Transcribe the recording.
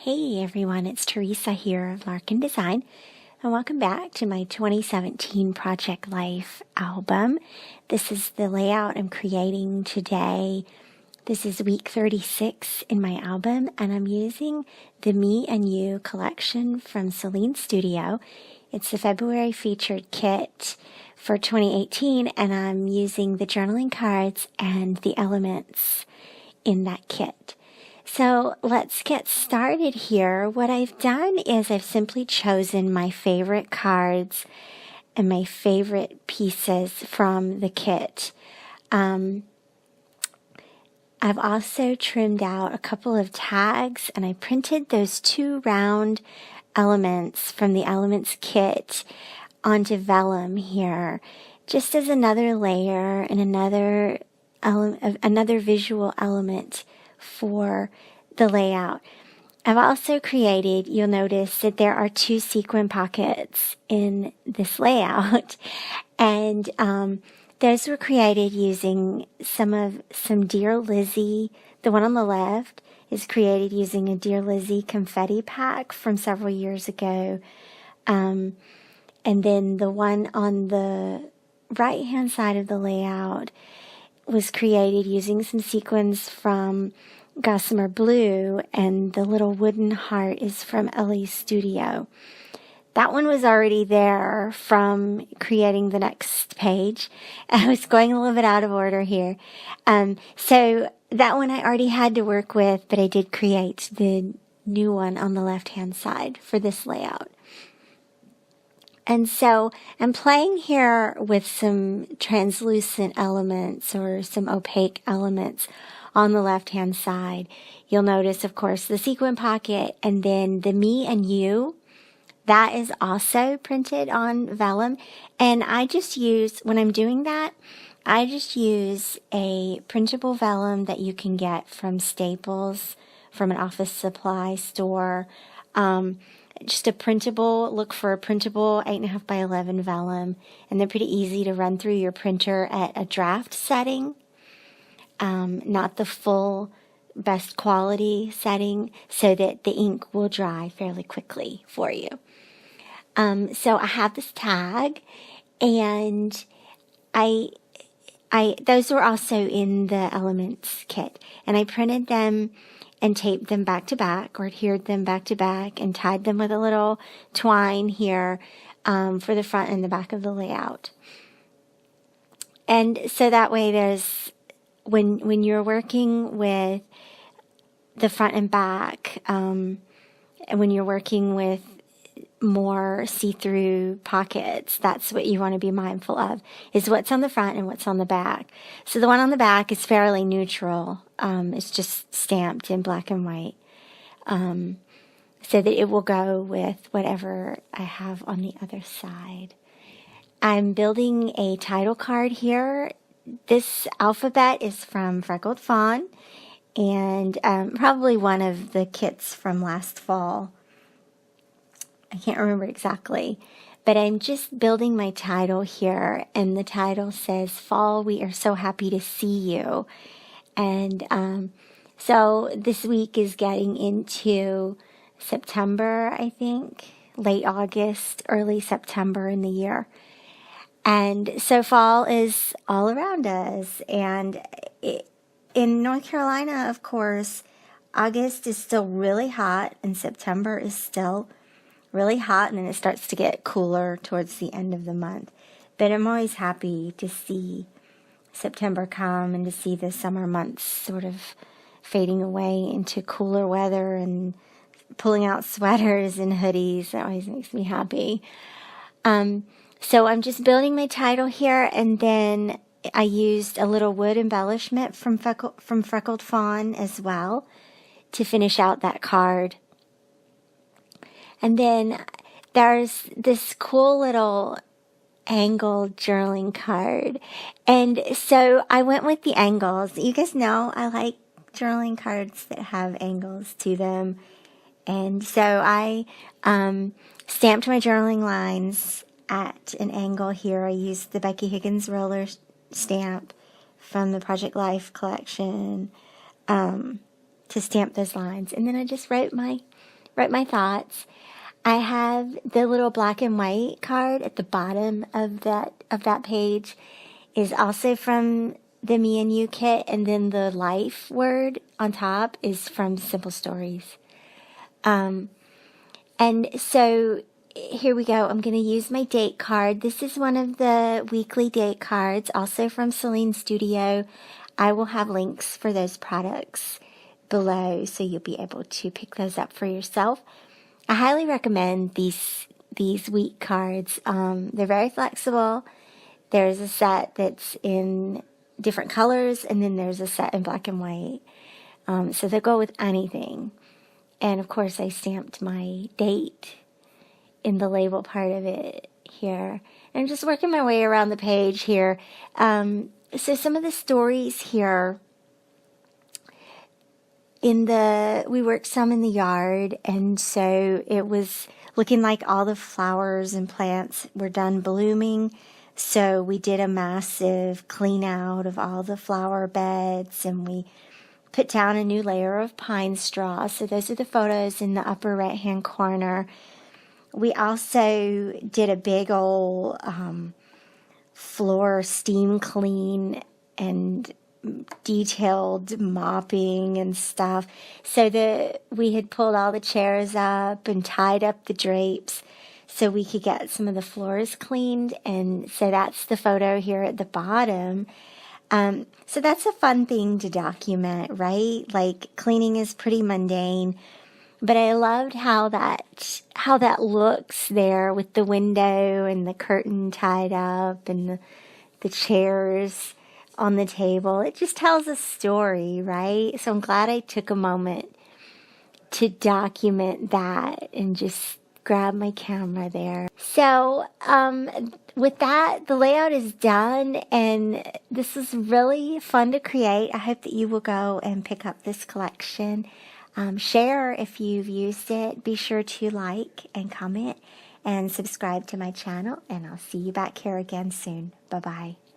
Hey everyone, it's Theresa here of Larkin Design, and welcome back to my 2017 Project Life album. This is the layout I'm creating today. This is week 36 in my album, and I'm using the Me and You collection from Sahlin Studio. It's the February featured kit for 2018, and I'm using the journaling cards and the elements in that kit. So let's get started here. What I've done is I've simply chosen my favorite cards and my favorite pieces from the kit. I've also trimmed out a couple of tags, and I printed those two round elements from the Elements kit onto vellum here, just as another layer and another visual element for the layout. I've also created, you'll notice that there are two sequin pockets in this layout, and those were created using some Dear Lizzy. The one on the left is created using a Dear Lizzy confetti pack from several years ago, and then the one on the right hand side of the layout was created using some sequins from Gossamer Blue, and the little wooden heart is from Sahlin Studio. That one was already there from creating the next page. I was going a little bit out of order here. So that one I already had to work with, but I did create the new one on the left-hand side for this layout. And so I'm playing here with some translucent elements or some opaque elements on the left-hand side. You'll notice, of course, the sequin pocket, and then the Me and You. That is also printed on vellum. And I just use, when I'm doing that, I just use a printable vellum that you can get from Staples, from an office supply store. Just a printable, look for a printable 8.5 by 11 vellum, and they're pretty easy to run through your printer at a draft setting, not the full best quality setting, so that the ink will dry fairly quickly for you. So I have this tag, and those were also in the Elements kit, and I printed them and taped them back to back, or adhered them back to back, and tied them with a little twine here for the front and the back of the layout. And so that way there's, when you're working with the front and back, and when you're working with more see-through pockets, that's what you want to be mindful of, is what's on the front and what's on the back. So the one on the back is fairly neutral. It's just stamped in black and white, so that it will go with whatever I have on the other side. I'm building a title card here. This alphabet is from Freckled Fawn, and probably one of the kits from last fall. I can't remember exactly, but I'm just building my title here, and the title says, "Fall, we are so happy to see you." And so this week is getting into September, I think, late August, early September in the year. And so fall is all around us. And in North Carolina, of course, August is still really hot, and September is still really hot, and then it starts to get cooler towards the end of the month. But I'm always happy to see September come and to see the summer months sort of fading away into cooler weather and pulling out sweaters and hoodies. That always makes me happy. So I'm just building my title here, and then I used a little wood embellishment from Freckled Fawn as well to finish out that card. And then there's this cool little angled journaling card. And so I went with the angles. You guys know I like journaling cards that have angles to them. And so I stamped my journaling lines at an angle here. I used the Becky Higgins roller stamp from the Project Life collection to stamp those lines. And then I just wrote my write my thoughts. I have the little black and white card at the bottom of that page is also from the Me and You kit, and then the life word on top is from Simple Stories. And so here we go. I'm going to use my date card. This is one of the weekly date cards, also from Sahlin Studio. I will have links for those products below, so you'll be able to pick those up for yourself. I highly recommend these week cards. They're very flexible. There's a set that's in different colors, and then there's a set in black and white. So they'll go with anything. And of course, I stamped my date in the label part of it here. And I'm just working my way around the page here. So some of the stories here, we worked some in the yard, and so it was looking like all the flowers and plants were done blooming. So we did a massive clean out of all the flower beds, and we put down a new layer of pine straw. So those are the photos in the upper right-hand corner. We also did a big old floor steam clean and detailed mopping and stuff. So we had pulled all the chairs up and tied up the drapes so we could get some of the floors cleaned. And so that's the photo here at the bottom. So that's a fun thing to document, right? Like, cleaning is pretty mundane, but I loved how that looks there with the window and the curtain tied up and the chairs on the table. It just tells a story, right? So I'm glad I took a moment to document that and just grab my camera there. So with that, the layout is done, and this is really fun to create. I hope that you will go and pick up this collection. Share if you've used it. Be sure to like and comment and subscribe to my channel, and I'll see you back here again soon. Bye-bye.